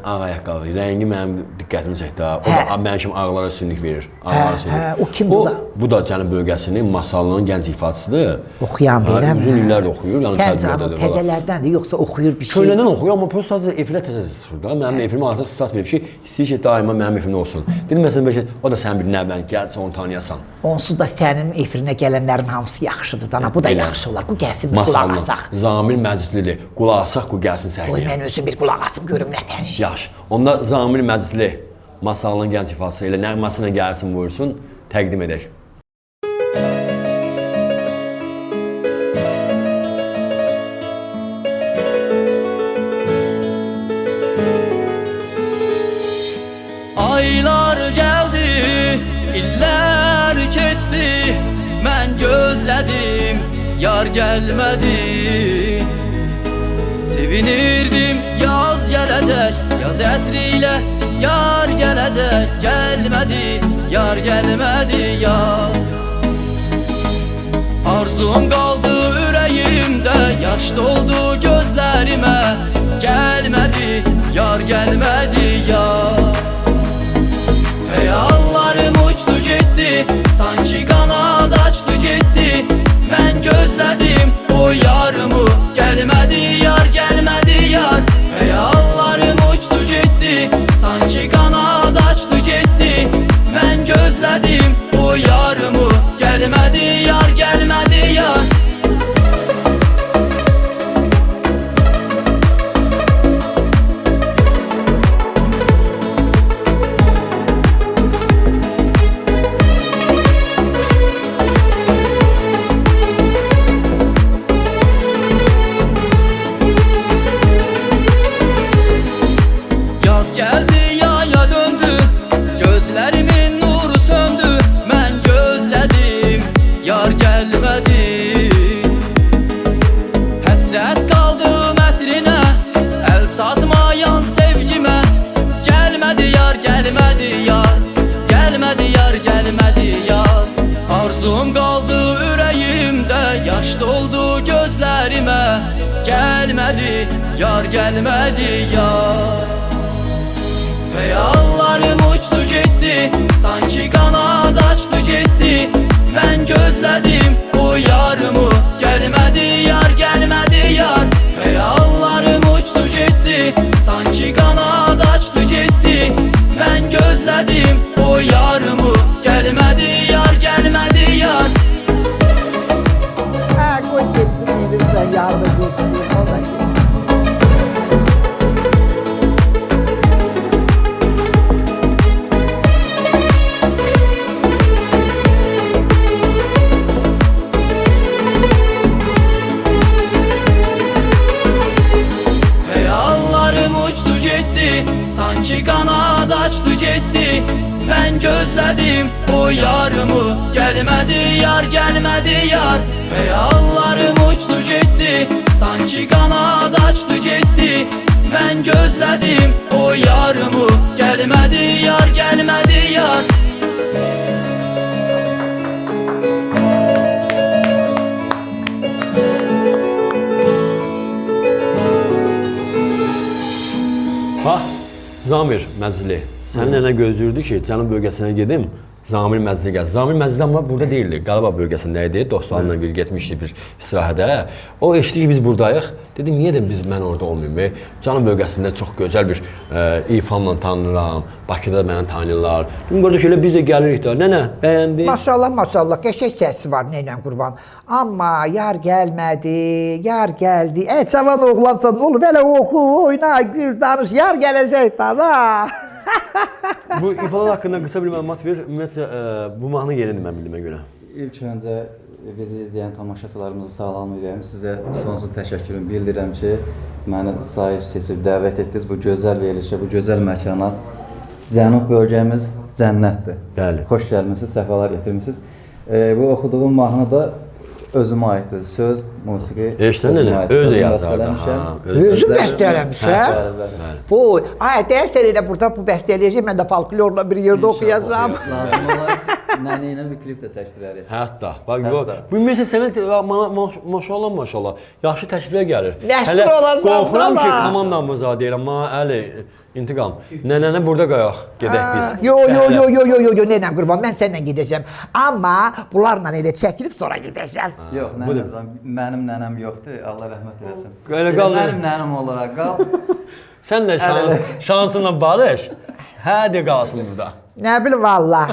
Ağ ayaqqabı, rəngi mənim diqqətimi çəkdi. O da mənim kimi ağlara üstünlük verir. O kim bu da? Bu da Cənub bölgəsinin Masalının gənc ifadəsidir. Oxuyandı, elə mi? Uzun illər oxuyur. Sən canım təzələrdəndir, yoxsa oxuyur bir şey? Köylərdən oxuyur, amma prosta sadəcə efirə təzə çıxır da. Mənim efirim artıq stat verib ki, istəyir ki, daima mənim efirimdə olsun. Dedim, məsələn, bəlkə o da sənin bir nəvən, gəl, onu tanıyasan. Onsuz da sənin efirinə gələnlərin hamısı yaxşıdır dana, bu da yaxşı olar, bu gəlsin. Zamir Məclisli qulaq asaq, bu gəlsin səhiyyə. Qoy mən özüm bir qulaq asım, görüm nətər şey. Yaxşı. Onda Zamir Məclisli Masalının gənc ifadəsi ilə nəğməsilə gəlsin, buyursun, təqdim edək. Aylar gəldi, illər keçdi, mən gözlədim, yar gəlmədi. Sevinirdim, yaz gələcək, yaz ətriyle, yar gələcək, gəlmədi, yar gəlmədi, yar. Arzum qaldı ürəyimdə, yaş doldu gözlərimə, gəlmədi, yar gəlmədi, yar. Xəyallarım uçdu getdi, sanki qanad açdı getdi. Mən gözlədim o yarımı, gəlmədi yar, gəlmədi yar. Xəyallarım uçdu getdi, sanki qanad açdı getdi. Mən gözlədim o yarımı, gəlmədi yar, gəlmədi yar. Arzum qaldı ürəyimdə, yaş doldu gözlərimə, gəlmədi, yar gəlmədi, yar. Xəyallarım uçdu getdi, sanki qanad açdı getdi. Mən gözlədim o yarımı, gəlmədi, yar gəlmədi, yar. Xəyallarım uçdu getdi, sanki qanad açdı getdi. Mən gözlədim o yarımı, gəlmədi, yar gəlmədi, yar. Qoy getsin, verirsən, yarını getsin, o da getsin. Xəyallarım uçdu getdi, sanki qanad açdı getdi. Mən gözlədim o yarımı, gəlmədi yar, gəlmədi yar. Xəyallarım uçdu getdi, sanki qanad açdı getdi. Mən gözlədim o yarımı, gəlmədi yar, gəlmədi yar. Bax, Zamir Məzli, sənin nənə gözləyirdi ki, cənub bölgəsinə gedim, Zamir Məzli gəlsin. Zamir Məzli amma burada deyildi, Qarabağ bölgəsində idi, dostlarla bir getmişdi bir istirahədə. O eşitdi ki, biz buradayıq. Dedi, niyə də mən orada olmayayım? Cənub bölgəsində çox gözəl bir ifanla tanınıram, Bakıda məni tanıyırlar. Dedim, qardaş, elə biz də gəlirik də. Nənə, bəyəndi? Maşallah, maşallah, qəşəng səsi var nənə qurban. Amma yar gəlmədi, yar gəldi. Cavan oğlansan, nə olur, belə oxu, oyna, gül, danış, yar gələcək daha. Bu ifalar haqqında qısa bir məlumat ver. Ümumiyyətcə, bu mahnı yenidir mən bildiyimə görə. İlk öncə bizi izləyən tamaşaçılarımızı salamlayıram. Sizə sonsuz təşəkkürüm bildirirəm ki, məni sahib seçib dəvət etdiniz bu gözəl verilişə, bu gözəl məkana. Cənub bölgəmiz cənnətdir. Bəli. Xoş gəlmisiniz, səfalar gətirmisiniz. Bu oxuduğum mahnı da özümə aiddir. Söz, musiqi özümə aiddir. Özü yazardı. Özü bəstələmişsən? Bu, deyərsən elə burada bu bəstələyəcək, mən də folklorla bir yerdə oxuyacağam. Nənə ilə bir klip də çəkdirərik. Hətta. Bu ümumiyyətlə sənə maşallah, yaxşı təkliflər gəlir. Nəşr olacaq. Qorxuram ki, komandamıza deyirəm, Əli, intiqam. Nənəni burada qayaq, gedək biz. Yo, nənəm qurban, mən səninlə gedəcəm. Amma bunlarla elə çəkilib sonra gedəcəm. Yox, nənəm, mənim nənəm yoxdur, Allah rəhmət eləsin. Mənim nənəm olaraq qal. Sən də şansınla barış, də qalsın burada. Nə bilim, valla.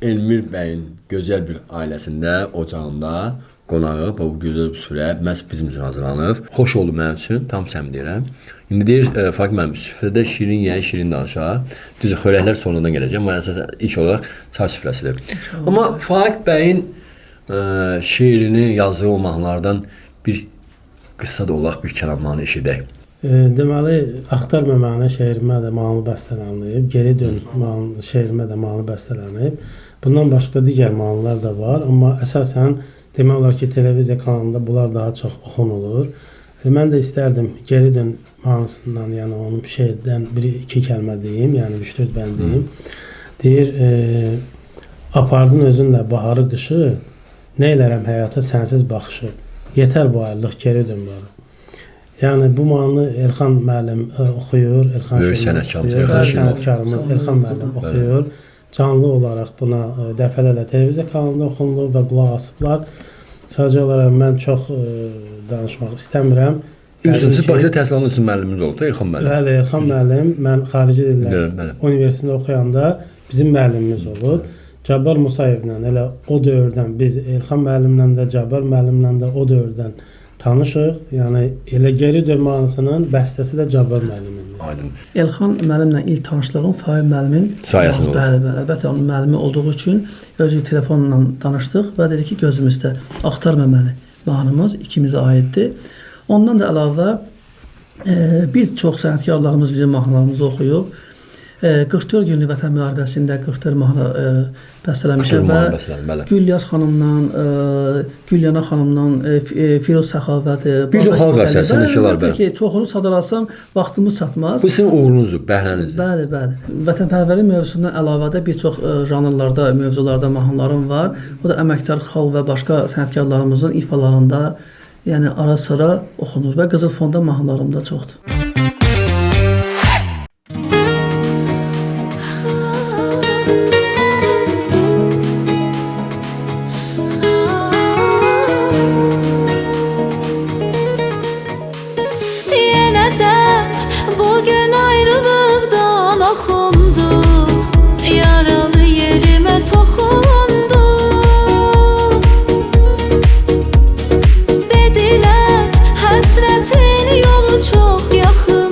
Elmir bəyin gözəl bir ailəsində, ocağında qonağı, bu gözəl bir sürə məhz bizim üçün hazırlanıb. Xoş oldu mənim üçün, tam sən deyirəm. İndi deyir, Faqih müəllim, süfrədə şirin yeyən, şirin danışa. Düzdür, xörəklər sonradan gələcəm, amma əsasən ilk olaraq çay süfrəsidir. Amma Faqih bəyin şeirini yazdığı o mahnılardan bir qıssa da olaq, bir kəlamlarını eşidək. Deməli, Axtarma mənə şeirimə də mahnı bəstələnib, Geri dön şeirimə də mahnı bəstələnib. Bundan başqa digər mahnılar da var, amma əsasən demək olar ki, televiziya kanalında bunlar daha çox oxunulur. Mən də istərdim Geri dön mahnısından, yəni onun şeirdən bir-iki kəlmə deyim, yəni 3-4 bənd deyim. Deyir, apardın özünlə baharı qışı, nə eləirəm həyata sənsiz baxışı, yetər bu ayrılıq, geri dön barı. Yəni bu mahnı Elxan müəllim oxuyur, Böyük sənətkarımız Elxan müəllim oxuyur. Canlı olaraq buna dəfələrlə televiziya kanalında oxunulur və qulaq asıblar. Sadəcə olaraq mən çox danışmaq istəmirəm. Siz Bakıda təhsil alın üçün müəllimimiz oldu da Elxan müəllim. Bəli, Elxan müəllim, mən xarici dillər universitetində oxuyanda bizim müəllimimiz olub. Cabbar Musayevlə elə o dövrdən biz Elxan müəllimlə də, Cabbar müəllimlə də o dövrdən tanışıq. Yəni elə Geri dön mahnısının bəstəsi də Cabbar müəllimindir. Aydın. Elxan müəllimlə ilk tanışlığım Fahim müəllimin sayəsində oldu. Bəli, əlbəttə onun müəllimi olduğu üçün özü telefonla danışdıq və dedi ki, gözümüzdə Axtarma məni mahnımız ikimizə aiddir. Ondan da əlavə bir çox sənətkarlarımız bizim mahnılarımızı oxuyub. 44 günlük vətən müharibəsində 44 mahnı bəstələmişəm və Gülyaz xanımla, Gülyana xanımla, Firuz Səxavət, bir çox xalq əsərləri bəli. Çoxunu sadalasam vaxtımız çatmaz. Bu sizin uğurunuzdur, bəhrənizdir. Bəli, bəli. Vətənpərvərlik mövzusundan əlavə də bir çox janrlarda, mövzularda mahnılarım var. O da əməkdar xalq və başqa sənətkarlarımızın ifalarında, yəni ara-sıra oxunur və qızıl fonda mahnılarım da çoxdur. Dedilər həsrətin yolu çox yaxın.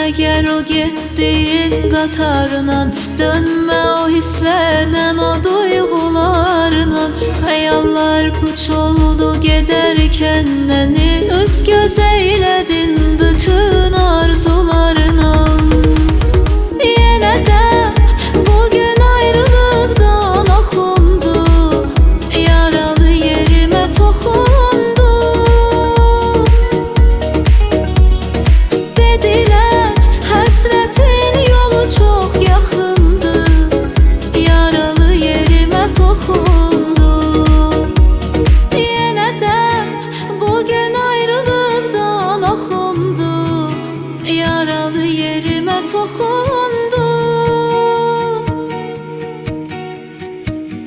Əgər o getdiyin qatarla dönmə o hisslərlə, o duyğularla. Xəyallar puç oldu gedərkən məni, öz göz eylədin bütün arzularına. Yenə də bugün ayrılıqdan oxundu, yaralı yerimə toxundu. Dedilər həsrətin yolu çox yaxındı, yaralı yerimə toxundu. Yenə də bugün ayrılıqdan oxundu, yaralı yerimə toxundu.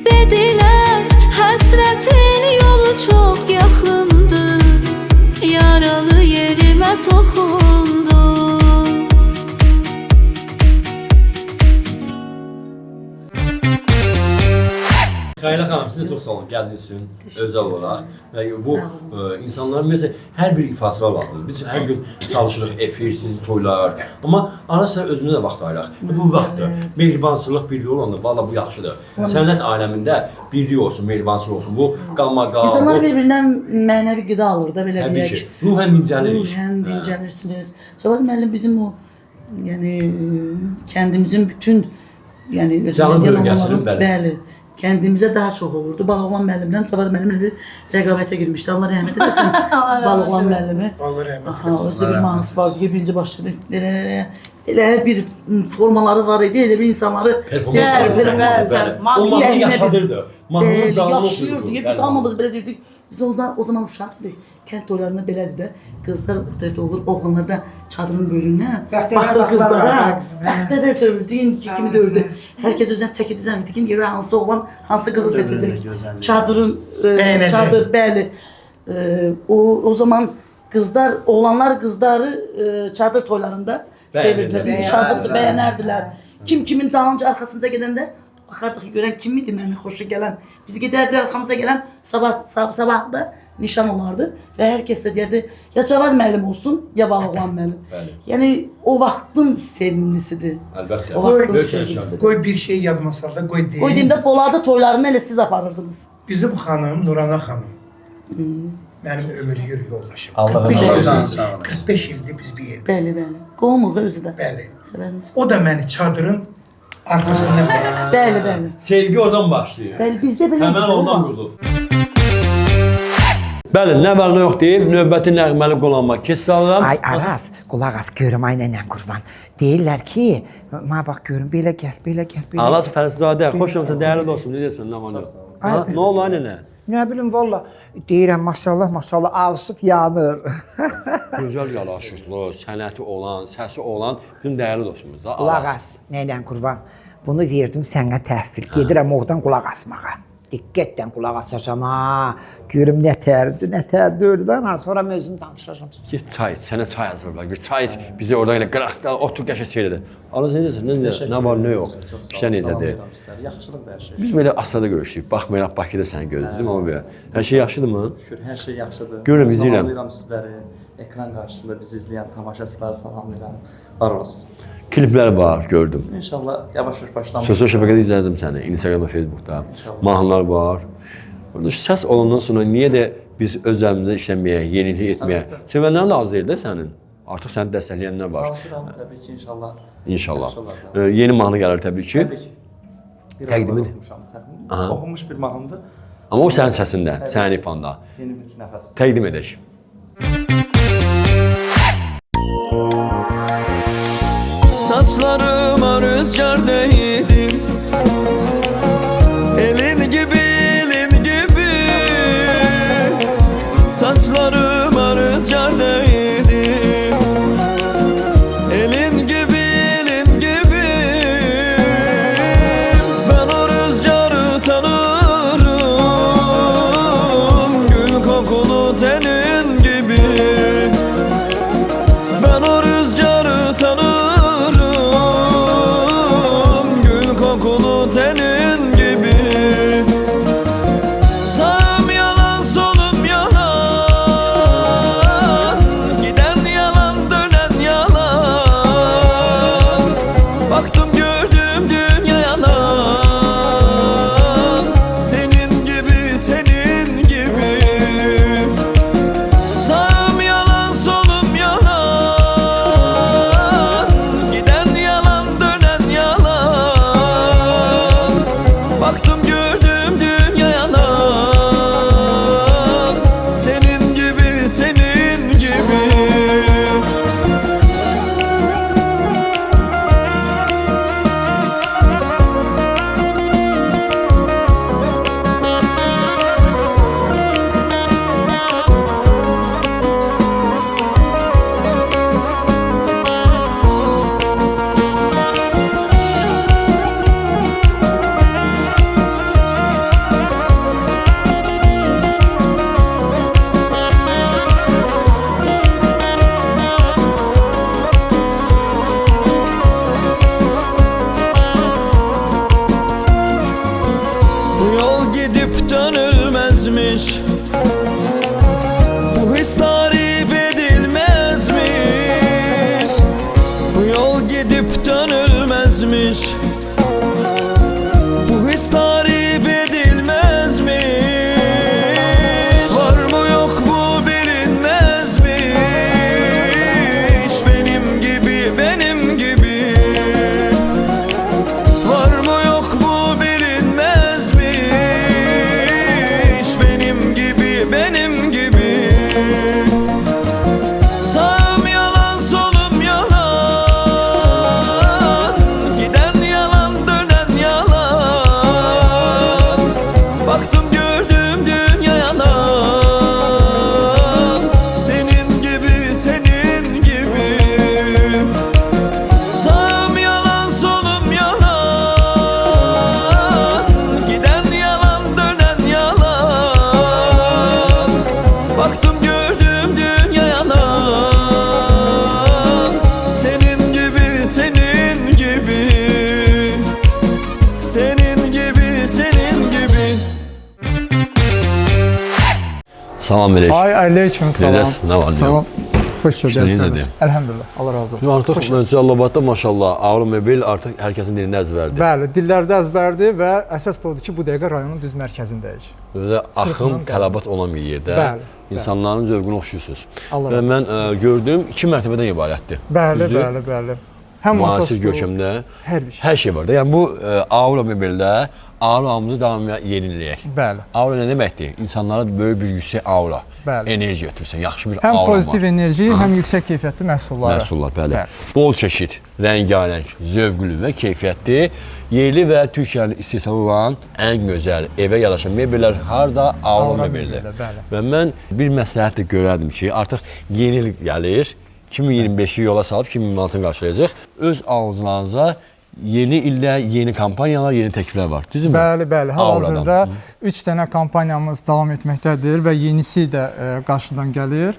Dedilər həsrətin yolu çox yaxındı, yaralı yerimə toxundu. Xeyla xanım, sizə çox sağ olun, gəldiniz üçün özəl olaraq. Və bu insanların məsələn hər bir ifası var vaxtında. Biz hər gün çalışırıq, efir, sizi toylar. Amma ara sıra özümüzə də vaxt ayıraq. Bu vaxtdır. Mehribansızlıq birliyi olanda valla bu yaxşıdır. Sənət aləmində birlik olsun, mehribansızlıq olsun. Bu qalmaqa. İnsanlar bir-birindən mənəvi qida alır da belə Təbii deyək. ki. Ruhən dincəlirik. Ruhən dincəlirsiniz. Cavad müəllim bizim o yəni kəndimizin bütün yəni Canı bölgəsinin bəli. Kəndimizə daha çox olurdu. Balıqlan müəllimdən Cavad müəllimlə bir rəqabətə girmişdi. Allah rəhmət eləsin. Balıqlan müəllimi. Allah rəhmət eləsin. Özdə bir mahnısı vardı ki, birinci başladı. Elə bir formaları var idi, elə bir insanları O mahnı yaşadırdı. Mahnının canlı yaşayırdı. Biz hamımız belə deyirdik. Biz o zaman uşaq idik. Kənd toylarında belədir də. Qızlar portret olur, oğlanlar da çadırın böyründən baxır qızlara. Bəxtəvər dövrdü, indiki kimi dövrdü. Hər kəs özünə çəki düzənirdi ki, görə hansı oğlan, hansı qızı seçəcək. Çadırın, çadır, bəli. O zaman qızlar, oğlanlar qızları çadır toylarında sevirdilər. Şadırsı bəyənərdilər. Kim kimin dalınca arxasınca gedəndə baxardıq ki, görən kim idi mənə xoşu gələn. Biz gedərdi arxamıza gələn sabah da nişan olardı və hər kəs də deyərdi, ya Cavad müəllim olsun, ya Balıqlan müəllim. Yəni o vaxtın sevimlisidir. Əlbəttə. O vaxtın sevimlisidir. Qoy bir şey yadıma salda, qoy deyim. Qoy deyim də Poladı toylarını elə siz aparırdınız. Bizim xanım, Nurana xanım, mənim ömür yoldaşım. Allah 45 ildir biz bir yerdə. Bəli, bəli. Qohumuq özü də. Bəli. O da məni çadırın arkasından bəli. Bəli, bəli. Sevgi oradan başlayır. Bəli, bizdə belə Həmən oradan qurulur. Bəli, nə var nə yox deyib, növbəti nəğməli qonağıma keç salıram. Ay Araz, qulaq as, görüm ay nənəm qurban. Deyirlər ki, ma bax görüm, belə gəl, belə gəl, belə gəl. Araz Fərzizadə, xoş olsun, dəyərli dostum, ne deyirsən, nə var nə yox? Nə oldu ay nənə? Nə bilim, valla, deyirəm, maşallah, maşallah, alışıb yanır. Gözəl yaraşıqlı, sənəti olan, səsi olan bütün dəyərli dostumuz da. Qulaq as, nənəm qurban. Bunu verdim sənə təhvil, gedirəm oradan qulaq asmağa. Diqqətlə qulaq asacam ha. Görüm nətərdi öldüdən ha. Sonra özüm danışacağam. Git çay iç, sənə çay hazırlar. Git çay iç, bizi orada elə qıraqda otur qəşə seyredir. Araz necəsən? Nə var, nə yox? İşə necədir? Yaxşılıq da hər şey. Biz belə Asada görüşdük. Baxmayaraq Bakıda səni gözlədim amma belə. Hər şey yaxşıdırmı? Şükür, hər şey yaxşıdır. Görürəm, izləyirəm. Salamlayıram sizləri. Ekran qarşısında bizi izləyən tamaşaçıları salamlayıram. Var olasınız. Kliplər var, gördüm. İnşallah yavaş-yavaş başlamış. Sosial şəbəkədə izlədim səni, Instagramda, Facebookda. Mahnılar var. Orada səs olandan sonra niyə də biz öz əlimizdə işləməyə, yenilik etməyə? Sevənlərin də az deyil də sənin. Artıq səni dəstəkləyənlər var. Çalışıram təbii ki, inşallah. İnşallah. Yeni mahnı gəlir təbii ki. Təbii ki. Təqdimin. Oxunmuş bir mahnıdır. Amma o sənin səsində, sənin ifanda. Yeni bir nəfəs. Təqdim edək. Saçlarıma rüzgar değdi, elin gibi elin gibi. Saçlarıma rüzgar değdi, elin gibi elin gibi. Ben o rüzgarı tanırım, gül kokulu tenin gibi. Ben o rüzgarı tanırım, gül edilmezmiş. Bu his tarif edilmezmiş. Bu yol gidip dönülmezmiş. Bu his tarif edilmezmiş. Var mı yok mu bilinmezmiş. Benim gibi, benim gibi. Var mı yok mu bilinmezmiş. Benim gibi, benim gibi. Sağım yalan, solum yalan. Giden yalan, dönen yalan. Baktım gördüm dünya yalan. Senin gibi, senin gibi. Sağım yalan, solum yalan. Giden yalan, dönen yalan. Baktım gördüm dünya yalan. Senin gibi, senin gibi. Senin gibi, senin gibi. Salam aleyküm. Ay aleyküm salam. Necəsiz? Nə var? Salam. Xoş İşlər gəldiniz. necədir? Elhamdülillah. Allah razı olsun. Artıq məncə Allahabadda maşallah Avro Mobil artıq hər kəsin dilində əzbərdir. Bəli, dillərdə əzbərdir və əsas da odur ki, bu dəqiqə rayonun düz mərkəzindəyik. Özə axım, Çırpının tələbat olan bir yerdə Bəli, insanların zövqünə oxşuyursunuz. Allah Və razı mən gördüm 2 mərtəbədən ibarətdir. Bəli, Düzdür? bəli, bəli. Həm Müasir masası, görkəmdə hər şey var da. Yəni bu Avro Mobildə auramızı davamlı yeniləyək. Bəli. Aura nə deməkdir? İnsanlara böyük bir yüksək aura, Bəli. enerji götürsən, yaxşı bir həm aura pozitiv var. enerji, həm yüksək keyfiyyətli məhsullar. Məhsullar, bəli. Bol çeşid, rəngarəng, zövqlü və keyfiyyətli, yerli və Türkiyəli istehsal olan ən gözəl evə yaraşan mebellər harda? Avro Mobildə. Və mən bir məsləhət də görərdim ki, artıq yeni il gəlir, 2025-i yola salıb 2026-ını qarşılayacaq. Öz alıcılarınıza yeni ildə yeni kampaniyalar, yeni təkliflər var. Düzdürmü? Bəli, bəli. Hal-hazırda 3 dənə kampaniyamız davam etməkdədir və yenisi də qarşıdan gəlir.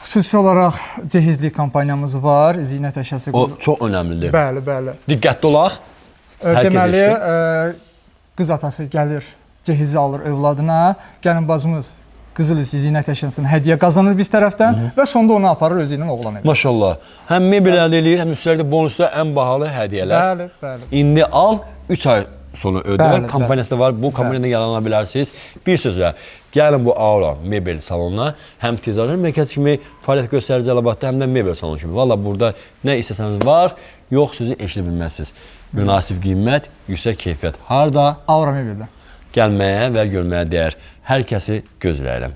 Xüsusi olaraq cehizlik kampaniyamız var, zinət əşyası. O çox önəmlidir. Bəli, bəli. Diqqətli olaq. Deməli, qız atası gəlir, cehizi alır övladına, gəlin bacımız qızıl üstü zinət əşyasını hədiyyə qazanır biz tərəfdən və sonda onu aparır özü ilə oğlan evinə. Maşallah. Həm mebel əldə eləyir, həm üstəlik bonusda ən bahalı hədiyyələr. Bəli, bəli. İndi al, 3 ay sonra ödə. Bəli, Kampaniyası da var. Bu kampaniyada yararlana bilərsiniz. Bir sözlə, gəlin bu Aura mebel salonuna həm ticarət mərkəzi kimi fəaliyyət göstərici Allahabadda, həm də mebel salonu kimi. Valla burada nə istəsəniz var, yox sözü eşidə bilməzsiniz. Münasib qiymət, yüksək keyfiyyət. Harda? Aura mebeldə. Gəlməyə və görməyə dəyər. Hər kəsi gözləyirəm.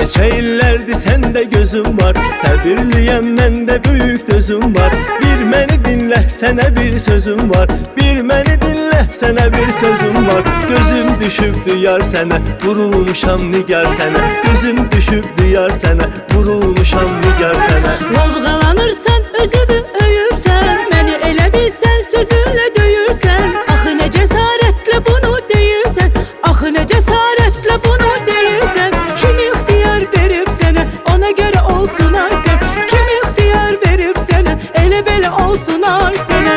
Neçə illərdir səndə gözüm var, səbirliyəm məndə böyük dözüm var. Bir məni dinlə, sənə bir sözüm var. Bir məni dinlə, sənə bir sözüm var. Gözüm düşübdü yar sənə, vurulmuşam nigar sənə. Gözüm düşübdü yar sənə, vurulmuşam nigar sənə. Lovğalanırsan, özünü öyürsən, məni elə bilsən, sözünlə döyürsən. Axı nə cəsarətlə bunu deyirsən, axı nə cəsarətlə bunu deyirsən. Kim ixtiyar verib sənə, ona görə olsun ay sən. Kim ixtiyar verib sənə, elə belə olsun ay sənə.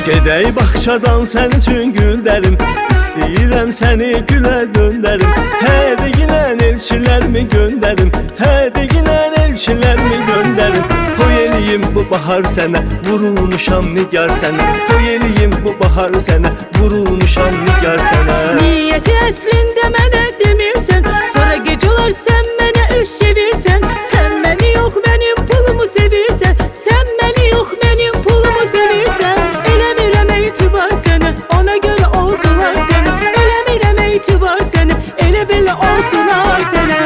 Gedək bağçadan sən üçün güldərim, İstəyirəm səni gülə döndərim. Hə deyilən elçilərmi göndərim, hə deyilən elçilərmi göndərim. Toy eləyim bu bahar sənə, vurulmuşam nigar sənə. Toy eləyim bu bahar sənə, vurulmuşam nigar sənə. Niyyəti əslində mənə demirsən, sonra gec olar sən mənə üç çevirsən. Sən məni yox mənim pulumu sevirsən, sən məni yox mənim pulumu sevirsən. Eləmirəm etibar sənə, ona görə olsunlar sənə. Eləmirəm etibar sənə, elə belə olsunlar sənə.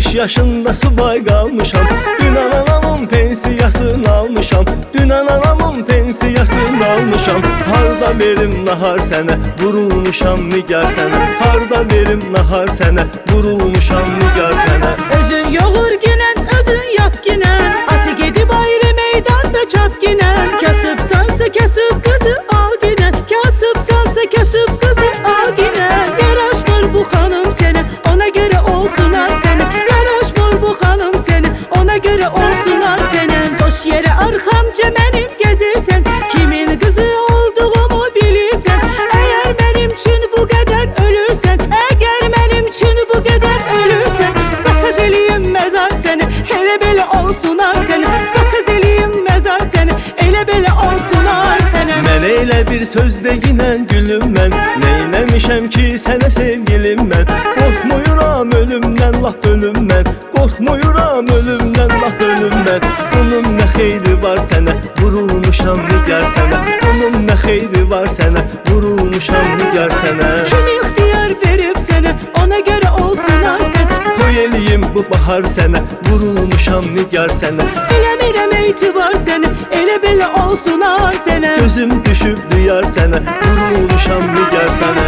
15 yaşında subay qalmışam. Dünən anamın pensiyasını almışam. Dünən anamın pensiyasını almışam. Harda verim nahar sənə, vurulmuşam nigar sənə. Harda verim nahar sənə, vurulmuşam nigar sənə. Özün yoğur ginen, özün yap ginen. Atı gedib ayrı meydanda çap ginen. Kasıbsansa kasıp kızı al ginen. Kasıbsansa kasıp kızı al ginen. Yaraşmır bu hanım seni, ona göre olsunlar seni. Yaraşmır bu hanım seni, ona göre olsunlar senin. Boş yere arkamca benim gezirsen, kimin kızı olduğumu bilirsen. Eğer benim için bu kadar ölürsen, eğer benim için bu kadar ölürsen, sakız eliyim mezar seni, hele böyle olsunlar seni. Sakız eliyim mezar seni, hele böyle olsunlar seni. Mən elə bir söz deyinən gülüm mən, neyləmişəm ki sənə sevgilim mən. Qorxmuyuram ölümdən, laf ölümdən. Qorxmuyuram ölümdən, laf ölümdən. Bunun nə xeyri var sənə, vurulmuşam nigar sənə. Bunun nə xeyri var sənə, vurulmuşam nigar sənə. Kim ixtiyar verib sənə, ona göre olsunlar seni. Toy eləyim bu bahar sənə, vurulmuşam nigar sənə. Eləmirəm etibar seni, elə belə olsunlar seni. Gözüm düşüb duyar sənə, vurulmuşam nigar sənə.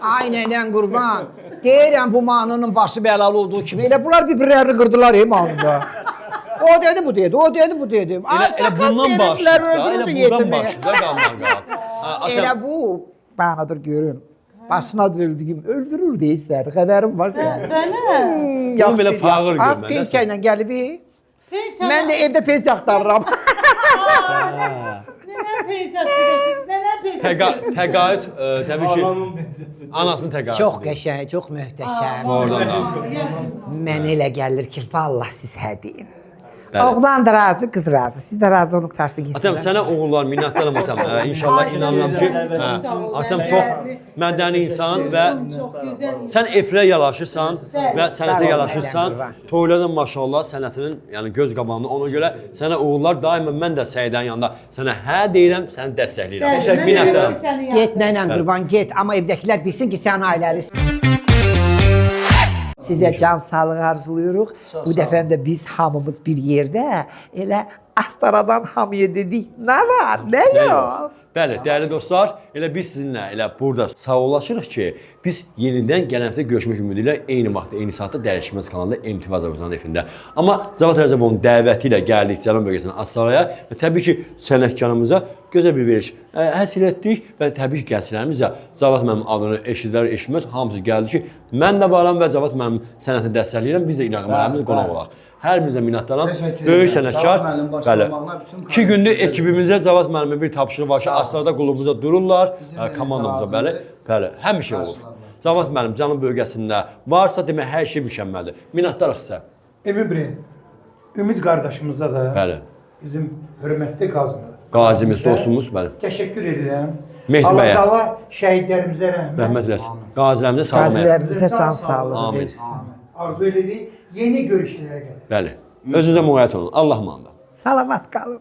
Aynen qurban. Deyirəm bu mahnının başı bəlalı olduğu kimi. Elə bunlar bir-birlərini qırdılar mahnıda. O dedi, bu dedi, o dedi, bu dedi. Elə bundan başlayır. Elə buradan başlayır. Elə bu, banadır görün. Başına öldüyüm, öldürür deyirsən, xəbərim var sənin. Mənə? Bunu belə fağır görmə. Az pensiya ilə gəlib. Mən də evdə pensiya axtarıram. Nənə pensiyası, nənə pensiyası. Təqaüd, təbii ki, anasının təqaüdü. Çox qəşəng, çox möhtəşəm. Oradan da. Mən elə gəlir ki, vallah siz hə deyin. Oğlan da razı, qız razı. Siz də razı olun, qutarsın gitsin. Atam, sənə oğullar minnətdaram atam. İnşallah inanıram ki, atam çox mədəni insan və sən efirə yanaşırsan və sənətə yanaşırsan. Toylardan maşallah sənətinin, yəni göz qabağında ona görə sənə oğullar daima mən də Səidənin yanında sənə hə deyirəm, səni dəstəkləyirəm. Təşəkkür minnətdaram. Get nənə qurban, get. Amma evdəkilər bilsin ki, sən ailəlisin. Sizə can sağlığı arzulayırıq. Bu dəfə də biz hamımız bir yerdə elə Astaradan hamıya dedik. Nə var, nə yox? Bəli, dəyərli dostlar, elə biz sizinlə elə burada sağollaşırıq ki, biz yenidən gələnizdə görüşmək ümidi ilə eyni vaxtda, eyni saatda Dəyişməz kanalında MTV Azərbaycan efirində. Amma Cavad Rəcəbovun dəvəti ilə gəldik Cəlal bölgəsindən Astaraya və təbii ki, sənətkarımıza gözəl bir veriş həsil etdik və təbii ki, gənclərimiz də Cavad mənim adını eşidilər, eşitməz, hamısı gəldi ki, mən də varam və Cavad mənim sənətini dəstəkləyirəm, biz də İrəqəmələrimizə qonaq olaq. Hər birinizə minnətdaram. Böyük sənətkar. Bəli. 2 gündür ekibimizdə Cavad müəllimə bir tapşırıq var ki, Astarada qulubumuzda dururlar, komandamıza bəli. Bəli, həmişə olur. Cavad müəllim canın bölgəsində varsa demək hər şey mükəmməldir. Minnətdarıq sizə. Ümid qardaşımıza da bəli. Bizim hörmətli qazimiz, dostumuz, bəli. Təşəkkür edirəm. Mehdi bəyə. Allah şəhidlərimizə rəhmət eləsin. Qazilərimizə sağlam. Qazilərimizə can sağlığı versin. Arzu edirik yeni görüşlərə qədər. Bəli. Özünüzə müğayət olun. Allah manada. Salamat qalın.